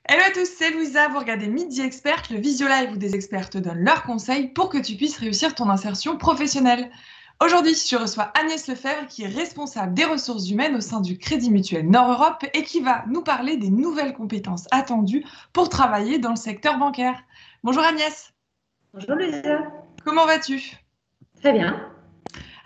Hello à tous, c'est Louisa, vous regardez Midi Expert, le visio live où des experts te donnent leurs conseils pour que tu puisses réussir ton insertion professionnelle. Aujourd'hui, je reçois Agnès Lefebvre qui est responsable des ressources humaines au sein du Crédit Mutuel Nord-Europe et qui va nous parler des nouvelles compétences attendues pour travailler dans le secteur bancaire. Bonjour Agnès, Bonjour Louisa. comment vas-tu? Très bien.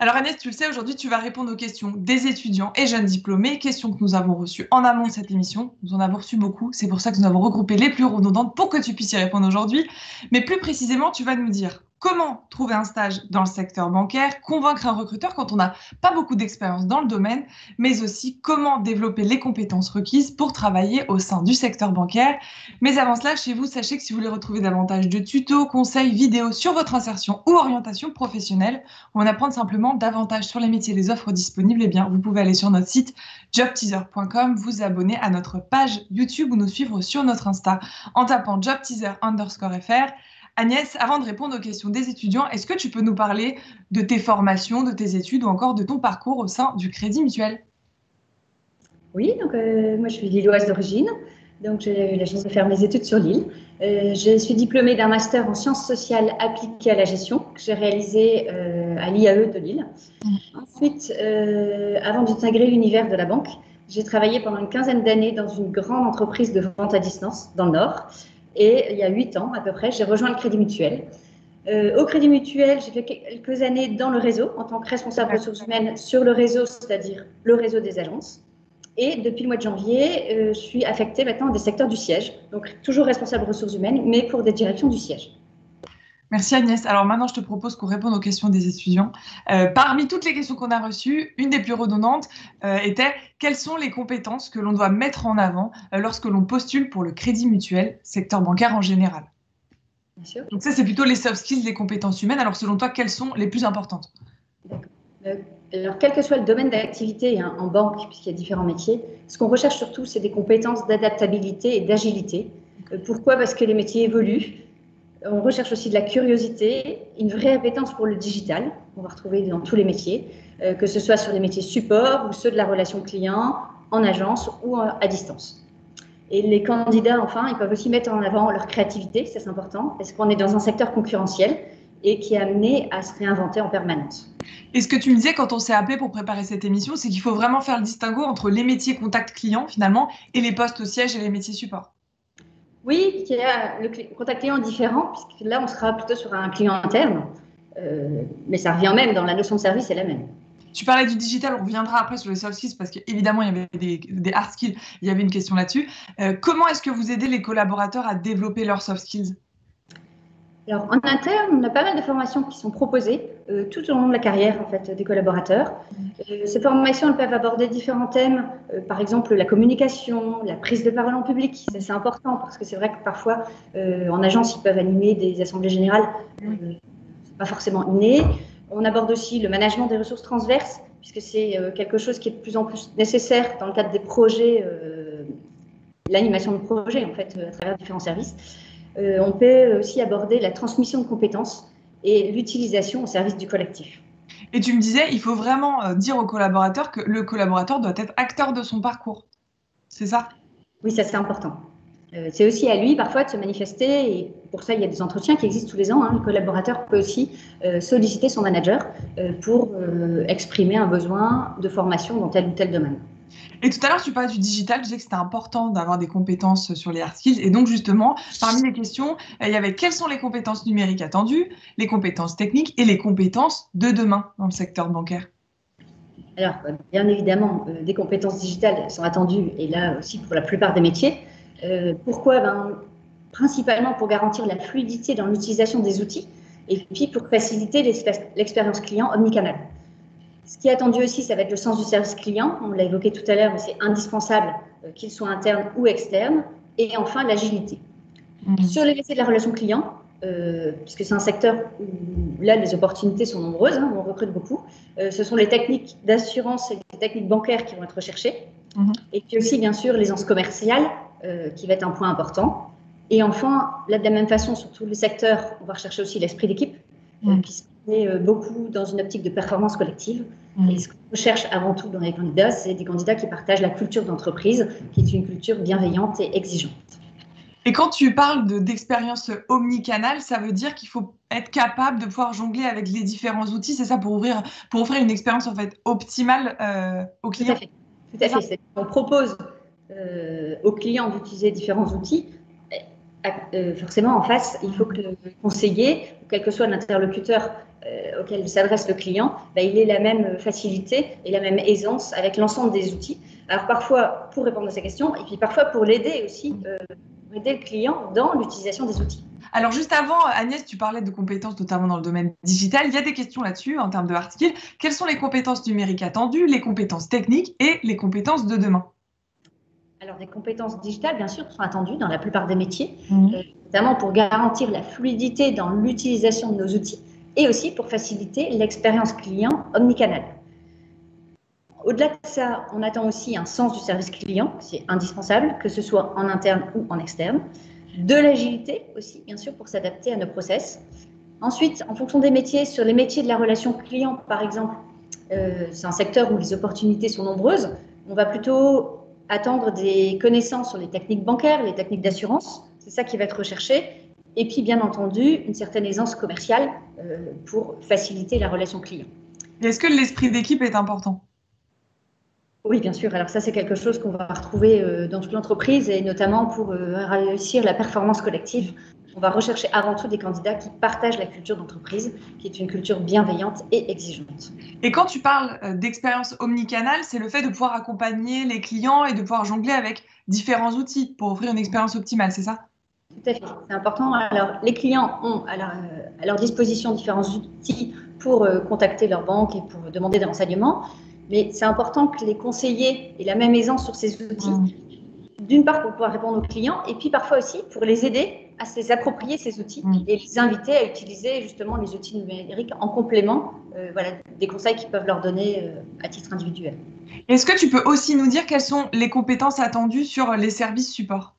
Alors Agnès, tu le sais, aujourd'hui tu vas répondre aux questions des étudiants et jeunes diplômés, questions que nous avons reçues en amont de cette émission. Nous en avons reçu beaucoup, c'est pour ça que nous avons regroupé les plus redondantes pour que tu puisses y répondre aujourd'hui. Mais plus précisément, tu vas nous dire comment trouver un stage dans le secteur bancaire, convaincre un recruteur quand on n'a pas beaucoup d'expérience dans le domaine, mais aussi comment développer les compétences requises pour travailler au sein du secteur bancaire. Mais avant cela, chez vous, sachez que si vous voulez retrouver davantage de tutos, conseils, vidéos sur votre insertion ou orientation professionnelle, ou en apprendre simplement davantage sur les métiers et les offres disponibles, eh bien, vous pouvez aller sur notre site jobteaser.com, vous abonner à notre page YouTube ou nous suivre sur notre Insta en tapant jobteaser_fr. Agnès, avant de répondre aux questions des étudiants, est-ce que tu peux nous parler de tes formations, de tes études ou encore de ton parcours au sein du Crédit Mutuel? Oui, donc moi je suis lilloise d'origine, donc j'ai eu la chance de faire mes études sur l'île. Je suis diplômée d'un master en sciences sociales appliquées à la gestion que j'ai réalisé à l'IAE de Lille. Ensuite, avant d'intégrer l'univers de la banque, j'ai travaillé pendant une quinzaine d'années dans une grande entreprise de vente à distance dans le Nord. Et il y a 8 ans à peu près, j'ai rejoint le Crédit Mutuel. Au Crédit Mutuel, j'ai fait quelques années dans le réseau en tant que responsable ressources humaines sur le réseau, c'est-à-dire le réseau des agences. Et depuis le mois de janvier, je suis affectée maintenant à des secteurs du siège, donc toujours responsable ressources humaines, mais pour des directions du siège. Merci Agnès. Alors maintenant, je te propose qu'on réponde aux questions des étudiants. Parmi toutes les questions qu'on a reçues, une des plus redondantes était quelles sont les compétences que l'on doit mettre en avant lorsque l'on postule pour le Crédit Mutuel, secteur bancaire en général? Bien sûr. Donc ça, c'est plutôt les soft skills, les compétences humaines. Alors selon toi, quelles sont les plus importantes? Alors, quel que soit le domaine d'activité en banque, puisqu'il y a différents métiers, ce qu'on recherche surtout, c'est des compétences d'adaptabilité et d'agilité. Pourquoi? Parce que les métiers évoluent. On recherche aussi de la curiosité, une vraie appétence pour le digital, on va retrouver dans tous les métiers, que ce soit sur les métiers support ou ceux de la relation client, en agence ou à distance. Et les candidats, enfin, ils peuvent aussi mettre en avant leur créativité, ça c'est important, parce qu'on est dans un secteur concurrentiel et qui est amené à se réinventer en permanence. Et ce que tu me disais quand on s'est appelé pour préparer cette émission, c'est qu'il faut vraiment faire le distinguo entre les métiers contact client finalement et les postes au siège et les métiers support. Oui, il y a le contact client différent, puisque là, on sera plutôt sur un client interne, mais ça revient même, dans la notion de service, c'est la même. Tu parlais du digital, on reviendra après sur les soft skills parce qu'évidemment, il y avait des hard skills, il y avait une question là-dessus. Comment est-ce que vous aidez les collaborateurs à développer leurs soft skills? Alors, en interne, on a pas mal de formations qui sont proposées tout au long de la carrière en fait, des collaborateurs. Ces formations elles peuvent aborder différents thèmes, par exemple la communication, la prise de parole en public. Ça, c'est important parce que c'est vrai que parfois, en agence, ils peuvent animer des assemblées générales. C'est pas forcément inné. On aborde aussi le management des ressources transverses, puisque c'est quelque chose qui est de plus en plus nécessaire dans le cadre des projets, l'animation de projets en fait, à travers différents services. On peut aussi aborder la transmission de compétences et l'utilisation au service du collectif. Et tu me disais, il faut vraiment dire au collaborateur que le collaborateur doit être acteur de son parcours. C'est ça? Oui, ça c'est important. C'est aussi à lui parfois de se manifester et pour ça il y a des entretiens qui existent tous les ans. Le collaborateur peut aussi solliciter son manager pour exprimer un besoin de formation dans tel ou tel domaine. Et tout à l'heure, tu parlais du digital, tu disais que c'était important d'avoir des compétences sur les hard skills. Et donc, justement, parmi les questions, il y avait quelles sont les compétences numériques attendues, les compétences techniques et les compétences de demain dans le secteur bancaire? Alors, bien évidemment, des compétences digitales sont attendues et là aussi pour la plupart des métiers. Pourquoi? Principalement pour garantir la fluidité dans l'utilisation des outils et puis pour faciliter l'expérience client omnicanal. Ce qui est attendu aussi, ça va être le sens du service client. On l'a évoqué tout à l'heure, mais c'est indispensable qu'il soit interne ou externe. Et enfin, l'agilité. Sur les métiers de la relation client, puisque c'est un secteur où là, les opportunités sont nombreuses, on recrute beaucoup, ce sont les techniques d'assurance et les techniques bancaires qui vont être recherchées. Et puis aussi, bien sûr, l'aisance commerciale, qui va être un point important. Et enfin, là, de la même façon, sur tous les secteurs, on va rechercher aussi l'esprit d'équipe, puisqu'on est beaucoup dans une optique de performance collective. Et ce qu'on recherche avant tout dans les candidats, c'est des candidats qui partagent la culture d'entreprise, qui est une culture bienveillante et exigeante. Et quand tu parles d'expérience omnicanal, ça veut dire qu'il faut être capable de pouvoir jongler avec les différents outils, c'est ça, pour offrir une expérience en fait optimale au Tout à client, fait. Tout c'est à ça? fait. On propose aux clients d'utiliser différents outils. Forcément, en face, il faut que le conseiller, quel que soit l'interlocuteur auquel s'adresse le client, il ait la même facilité et la même aisance avec l'ensemble des outils. Alors parfois pour répondre à ces questions, et puis parfois pour l'aider aussi, aider le client dans l'utilisation des outils. Alors juste avant, Agnès, tu parlais de compétences notamment dans le domaine digital. Il y a des questions là-dessus en termes de hard skills. Quelles sont les compétences numériques attendues, les compétences techniques et les compétences de demain? Alors, des compétences digitales, bien sûr, sont attendues dans la plupart des métiers, Mmh. notamment pour garantir la fluidité dans l'utilisation de nos outils et aussi pour faciliter l'expérience client omnicanal. Au-delà de ça, on attend aussi un sens du service client, c'est indispensable, que ce soit en interne ou en externe. De l'agilité aussi, bien sûr, pour s'adapter à nos process. Ensuite, en fonction des métiers, sur les métiers de la relation client, par exemple, c'est un secteur où les opportunités sont nombreuses. On va plutôt attendre des connaissances sur les techniques bancaires, les techniques d'assurance. C'est ça qui va être recherché. Et puis, bien entendu, une certaine aisance commerciale pour faciliter la relation client. Et est-ce que l'esprit d'équipe est important? Oui, bien sûr. Alors ça, c'est quelque chose qu'on va retrouver dans toute l'entreprise et notamment pour réussir la performance collective. On va rechercher avant tout des candidats qui partagent la culture d'entreprise, qui est une culture bienveillante et exigeante. Et quand tu parles d'expérience omnicanal, c'est le fait de pouvoir accompagner les clients et de pouvoir jongler avec différents outils pour offrir une expérience optimale, c'est ça? Tout à fait, c'est important. Alors, les clients ont à leur disposition différents outils pour contacter leur banque et pour demander des renseignements, mais c'est important que les conseillers aient la même aisance sur ces outils, d'une part pour pouvoir répondre aux clients, et puis parfois aussi pour les aider à se les approprier, ces outils, et les inviter à utiliser justement les outils numériques en complément des conseils qu'ils peuvent leur donner à titre individuel. Est-ce que tu peux aussi nous dire quelles sont les compétences attendues sur les services support?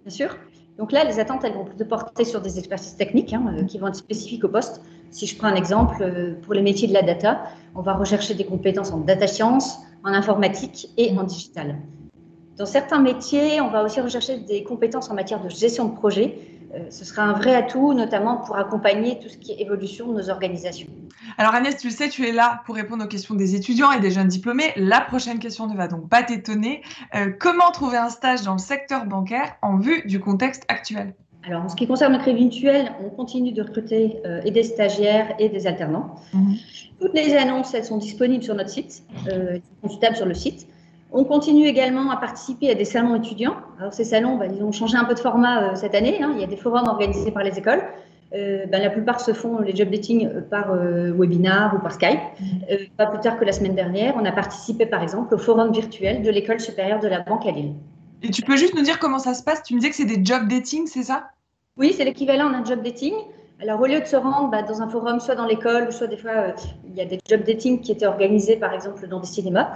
Bien sûr. Donc là, les attentes, elles vont plutôt porter sur des expertises techniques qui vont être spécifiques au poste. Si je prends un exemple, pour les métiers de la data, on va rechercher des compétences en data science, en informatique et en digital. Dans certains métiers, on va aussi rechercher des compétences en matière de gestion de projet. Ce sera un vrai atout, notamment pour accompagner tout ce qui est évolution de nos organisations. Alors Agnès, tu le sais, tu es là pour répondre aux questions des étudiants et des jeunes diplômés. La prochaine question ne va donc pas t'étonner. Comment trouver un stage dans le secteur bancaire en vue du contexte actuel? Alors, en ce qui concerne le Crédit Mutuel, on continue de recruter et des stagiaires et des alternants. Toutes les annonces, elles sont disponibles sur notre site, elles sont consultables sur le site. On continue également à participer à des salons étudiants. Alors, ces salons, ils ont changé un peu de format cette année. Il y a des forums organisés par les écoles. La plupart se font les job dating par webinar ou par Skype. Pas plus tard que la semaine dernière, on a participé par exemple au forum virtuel de l'École supérieure de la banque à Lille. Et tu peux juste nous dire comment ça se passe? Tu me disais que c'est des job dating, c'est ça? Oui, c'est l'équivalent d'un job dating. Alors, au lieu de se rendre dans un forum, soit dans l'école, ou soit des fois, il y a des job dating qui étaient organisés, par exemple, dans des cinémas.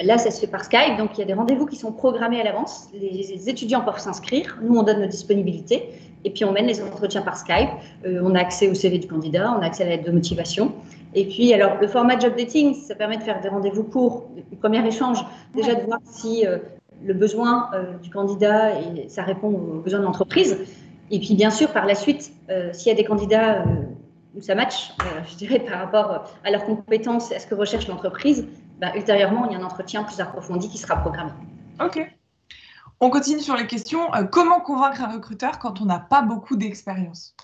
Là, ça se fait par Skype. Donc, il y a des rendez-vous qui sont programmés à l'avance. Les étudiants peuvent s'inscrire. Nous, on donne nos disponibilités. Et puis, on mène les entretiens par Skype. On a accès au CV du candidat. On a accès à la lettre de motivation. Et puis, alors, le format job dating, ça permet de faire des rendez-vous courts, un premier échange, déjà de voir si le besoin du candidat, et ça répond aux besoins de l'entreprise. Et puis, bien sûr, par la suite, s'il y a des candidats où ça match, je dirais, par rapport à leurs compétences et à ce que recherche l'entreprise, ultérieurement, il y a un entretien plus approfondi qui sera programmé. Ok. On continue sur les questions. Comment convaincre un recruteur quand on n'a pas beaucoup d'expérience?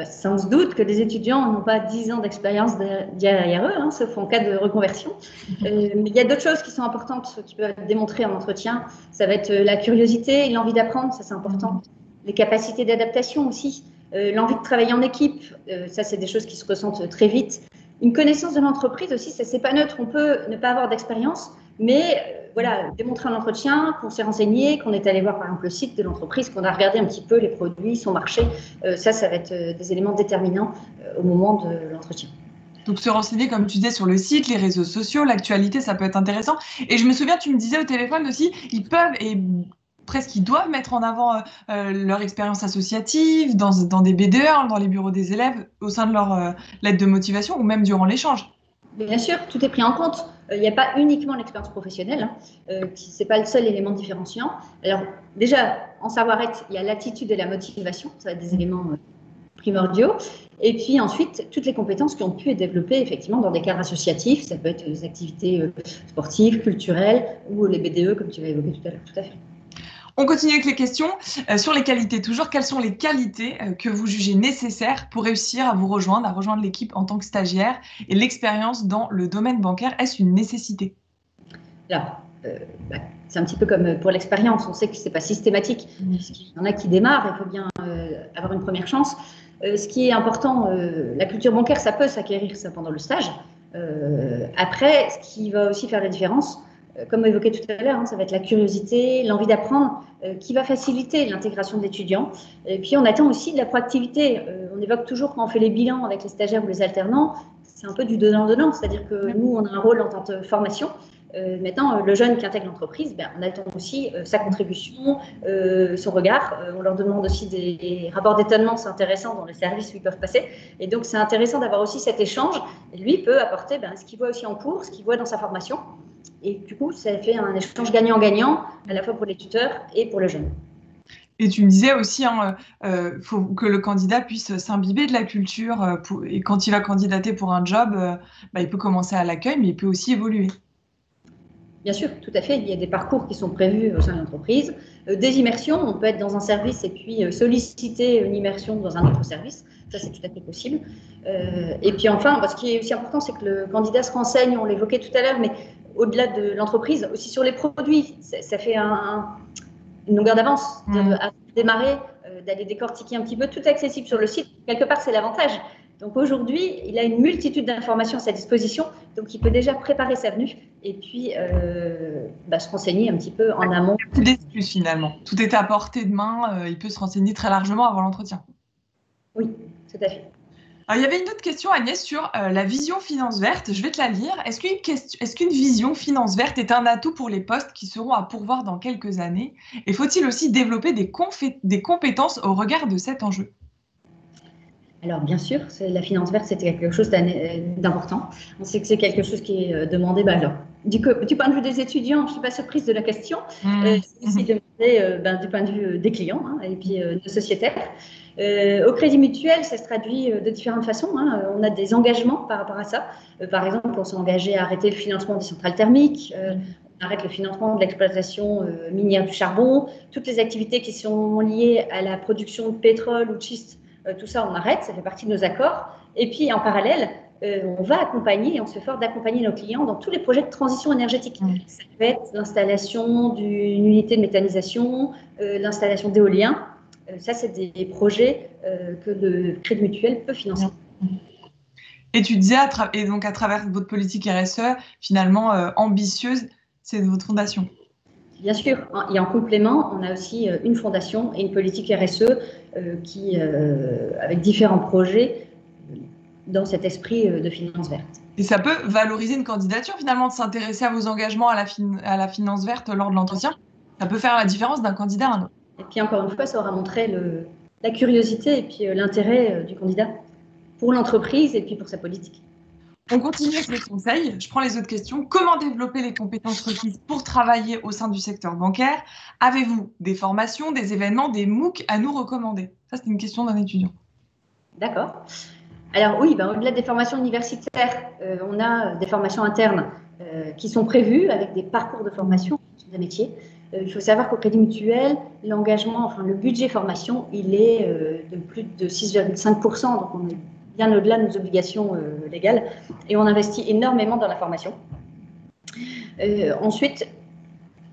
Sans doute que les étudiants n'ont pas 10 ans d'expérience derrière eux, sauf en cas de reconversion. Mais il y a d'autres choses qui sont importantes, qui peuvent être démontrées en entretien. Ça va être la curiosité et l'envie d'apprendre, ça c'est important. Les capacités d'adaptation aussi. L'envie de travailler en équipe, ça c'est des choses qui se ressentent très vite. Une connaissance de l'entreprise aussi, ça c'est pas neutre. On peut ne pas avoir d'expérience, mais démontrer un entretien, qu'on s'est renseigné, qu'on est allé voir par exemple le site de l'entreprise, qu'on a regardé un petit peu les produits, son marché, ça va être des éléments déterminants au moment de l'entretien. Donc se renseigner, comme tu disais, sur le site, les réseaux sociaux, l'actualité, ça peut être intéressant. Et je me souviens, tu me disais au téléphone aussi, ils peuvent et presque ils doivent mettre en avant leur expérience associative dans des BDE, dans les bureaux des élèves, au sein de leur lettre de motivation ou même durant l'échange. Bien sûr, tout est pris en compte. Il n'y a pas uniquement l'expérience professionnelle, ce n'est pas le seul élément différenciant. Alors déjà, en savoir-être, il y a l'attitude et la motivation, ça va être des éléments primordiaux. Et puis ensuite, toutes les compétences qui ont pu être développées effectivement dans des cadres associatifs, ça peut être des activités sportives, culturelles ou les BDE, comme tu l'as évoqué tout à l'heure. Tout à fait. On continue avec les questions. Sur les qualités, toujours, quelles sont les qualités que vous jugez nécessaires pour réussir à vous rejoindre, à rejoindre l'équipe en tant que stagiaire? Et l'expérience dans le domaine bancaire, est-ce une nécessité? Alors, c'est un petit peu comme pour l'expérience, on sait que ce n'est pas systématique. Il y en a qui démarrent, il faut bien avoir une première chance. Ce qui est important, la culture bancaire, ça peut s'acquérir ça pendant le stage. Après, ce qui va aussi faire la différence, comme évoqué tout à l'heure, ça va être la curiosité, l'envie d'apprendre, qui va faciliter l'intégration d'étudiants. Et puis, on attend aussi de la proactivité. On évoque toujours quand on fait les bilans avec les stagiaires ou les alternants, c'est un peu du donnant-donnant, c'est-à-dire que nous, on a un rôle en tant que formation. Maintenant, le jeune qui intègre l'entreprise, on attend aussi sa contribution, son regard. On leur demande aussi des rapports d'étonnement, c'est intéressant dans les services où ils peuvent passer. Et donc, c'est intéressant d'avoir aussi cet échange. Et lui peut apporter ce qu'il voit aussi en cours, ce qu'il voit dans sa formation. Et du coup, ça fait un échange gagnant-gagnant, à la fois pour les tuteurs et pour le jeune. Et tu me disais aussi, faut que le candidat puisse s'imbiber de la culture et quand il va candidater pour un job, il peut commencer à l'accueil, mais il peut aussi évoluer. Bien sûr, tout à fait. Il y a des parcours qui sont prévus au sein de l'entreprise. Des immersions, on peut être dans un service et puis solliciter une immersion dans un autre service. Ça, c'est tout à fait possible. Et puis enfin, ce qui est aussi important, c'est que le candidat se renseigne, on l'évoquait tout à l'heure, mais au-delà de l'entreprise, aussi sur les produits. Ça fait une longueur d'avance. À démarrer, d'aller décortiquer un petit peu, tout est accessible sur le site. Quelque part, c'est l'avantage. Donc aujourd'hui, il a une multitude d'informations à sa disposition, donc il peut déjà préparer sa venue et puis se renseigner un petit peu en amont. Plus d'excuses finalement. Tout est à portée de main, il peut se renseigner très largement avant l'entretien. Oui, tout à fait. Alors, il y avait une autre question, Agnès, sur la vision finance verte. Je vais te la lire. Est-ce qu'une vision finance verte est un atout pour les postes qui seront à pourvoir dans quelques années? Et faut-il aussi développer des compétences au regard de cet enjeu? Alors, bien sûr, la finance verte, c'était quelque chose d'important. On sait que c'est quelque chose qui est demandé. Du point de vue des étudiants, je ne suis pas surprise de la question. C'est aussi demandé du point de vue des clients et puis de sociétaires. Au Crédit Mutuel, ça se traduit de différentes façons. On a des engagements par rapport à ça. Par exemple, on s'est engagé à arrêter le financement des centrales thermiques. On arrête le financement de l'exploitation minière du charbon. Toutes les activités qui sont liées à la production de pétrole ou de schiste, tout ça, on arrête, ça fait partie de nos accords. Et puis, en parallèle, on va accompagner et on se fait fort d'accompagner nos clients dans tous les projets de transition énergétique. Ça peut être l'installation d'une unité de méthanisation, l'installation d'éoliens. Ça, c'est des projets que le Crédit Mutuel peut financer. Et tu disais, et donc à travers votre politique RSE, finalement ambitieuse, c'est votre fondation. Bien sûr, et en complément, on a aussi une fondation et une politique RSE avec différents projets dans cet esprit de finance verte. Et ça peut valoriser une candidature finalement de s'intéresser à vos engagements à la finance verte lors de l'entretien. Ça peut faire la différence d'un candidat à un autre. Et puis encore une fois, ça aura montré la curiosité et puis l'intérêt du candidat pour l'entreprise et puis pour sa politique. On continue avec les conseils. Je prends les autres questions. Comment développer les compétences requises pour travailler au sein du secteur bancaire? Avez-vous des formations, des événements, des MOOC à nous recommander? Ça, c'est une question d'un étudiant. D'accord. Alors oui, au-delà des formations universitaires, on a des formations internes qui sont prévues avec des parcours de formation sur des métiers. Il faut savoir qu'au Crédit Mutuel, l'engagement, le budget formation, il est de plus de 6,5%, donc on est bien au-delà de nos obligations légales et on investit énormément dans la formation. Ensuite,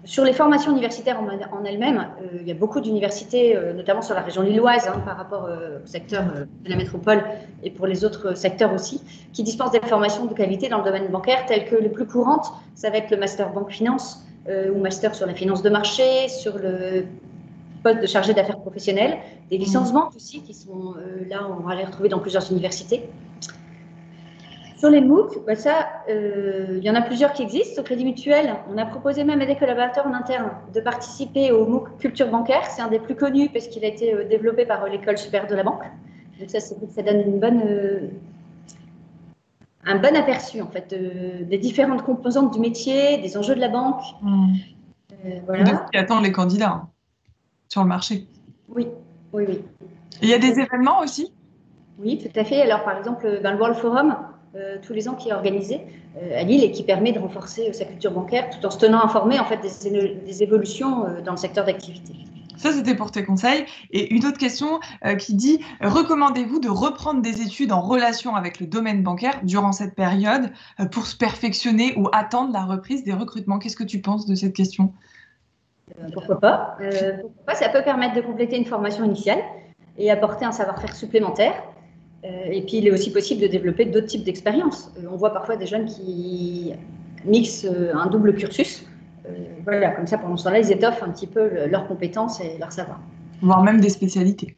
sur les formations universitaires en elles-mêmes, il y a beaucoup d'universités, notamment sur la région lilloise, par rapport au secteur de la métropole et pour les autres secteurs aussi, qui dispensent des formations de qualité dans le domaine bancaire, telles que les plus courantes, ça va être le master banque finance ou master sur la finance de marché, sur le poste de chargé d'affaires professionnelles, des licences banques aussi, qui sont là, on va les retrouver dans plusieurs universités. Sur les MOOC, il y en a plusieurs qui existent. Au Crédit Mutuel, on a proposé même à des collaborateurs en interne de participer au MOOC Culture bancaire. C'est un des plus connus parce qu'il a été développé par l'École supérieure de la banque. Donc ça donne un bon aperçu en fait des différentes composantes du métier, des enjeux de la banque. Et de ce Voilà. qui attendent les candidats sur le marché. Oui, oui, oui. Et il y a des événements aussi? Oui, tout à fait. Alors, par exemple, le World Forum, tous les ans, qui est organisé à Lille et qui permet de renforcer sa culture bancaire tout en se tenant informé en fait, des évolutions dans le secteur d'activité. Ça, c'était pour tes conseils. Et une autre question qui dit, recommandez-vous de reprendre des études en relation avec le domaine bancaire durant cette période pour se perfectionner ou attendre la reprise des recrutements? Qu'est-ce que tu penses de cette question? Pourquoi pas? Pourquoi pas? Ça peut permettre de compléter une formation initiale et apporter un savoir-faire supplémentaire. Et puis, il est aussi possible de développer d'autres types d'expériences. On voit parfois des jeunes qui mixent un double cursus. Voilà, comme ça, pendant ce temps-là, ils étoffent un petit peu leurs compétences et leur savoir. Voire même des spécialités.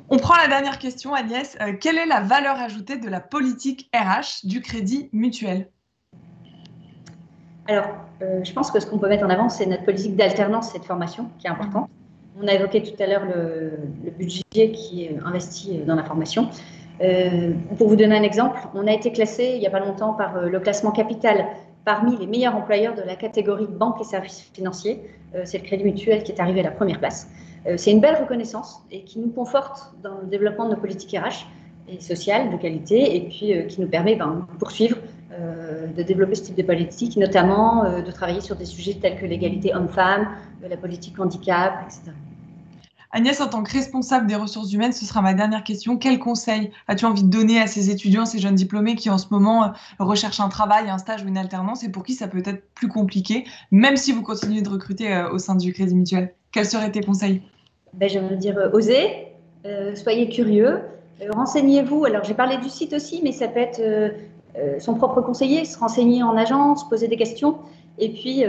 On prend la dernière question, Agnès. Quelle est la valeur ajoutée de la politique RH du Crédit Mutuel? Alors, je pense que ce qu'on peut mettre en avant, c'est notre politique d'alternance et de formation qui est importante. On a évoqué tout à l'heure le budget qui est investi dans la formation. Pour vous donner un exemple, on a été classé il n'y a pas longtemps par le classement Capital parmi les meilleurs employeurs de la catégorie banque et services financiers. C'est le Crédit Mutuel qui est arrivé à la première place. C'est une belle reconnaissance et qui nous conforte dans le développement de nos politiques RH et sociales de qualité et puis qui nous permet de poursuivre, de développer ce type de politique, notamment de travailler sur des sujets tels que l'égalité homme-femme, la politique handicap, etc. Agnès, en tant que responsable des ressources humaines, ce sera ma dernière question. Quel conseil as-tu envie de donner à ces étudiants, ces jeunes diplômés qui en ce moment recherchent un travail, un stage ou une alternance et pour qui ça peut être plus compliqué, même si vous continuez de recruter au sein du Crédit Mutuel? Quels seraient tes conseils? Je veux dire, osez, soyez curieux, renseignez-vous. Alors, j'ai parlé du site aussi, mais ça peut être son propre conseiller, se renseigner en agence, poser des questions. Et puis,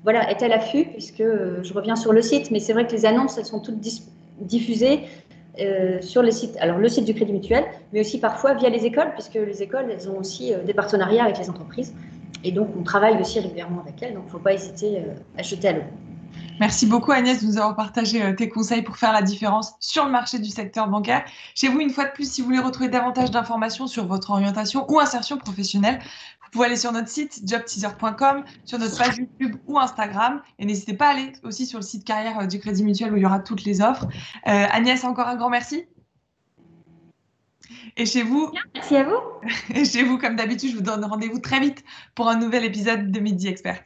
voilà, être à l'affût, puisque je reviens sur le site, mais c'est vrai que les annonces, elles sont toutes diffusées sur le site. Alors, le site du Crédit Mutuel, mais aussi parfois via les écoles, puisque les écoles, elles ont aussi des partenariats avec les entreprises. Et donc, on travaille aussi régulièrement avec elles, donc il ne faut pas hésiter à jeter à l'eau. Merci beaucoup Agnès de nous avoir partagé tes conseils pour faire la différence sur le marché du secteur bancaire. Chez vous, une fois de plus, si vous voulez retrouver davantage d'informations sur votre orientation ou insertion professionnelle, vous pouvez aller sur notre site jobteaser.com, sur notre page YouTube ou Instagram. Et n'hésitez pas à aller aussi sur le site carrière du Crédit Mutuel où il y aura toutes les offres. Agnès, encore un grand merci. Et chez vous, Merci à vous. et chez vous, comme d'habitude, je vous donne rendez-vous très vite pour un nouvel épisode de Midi Expert.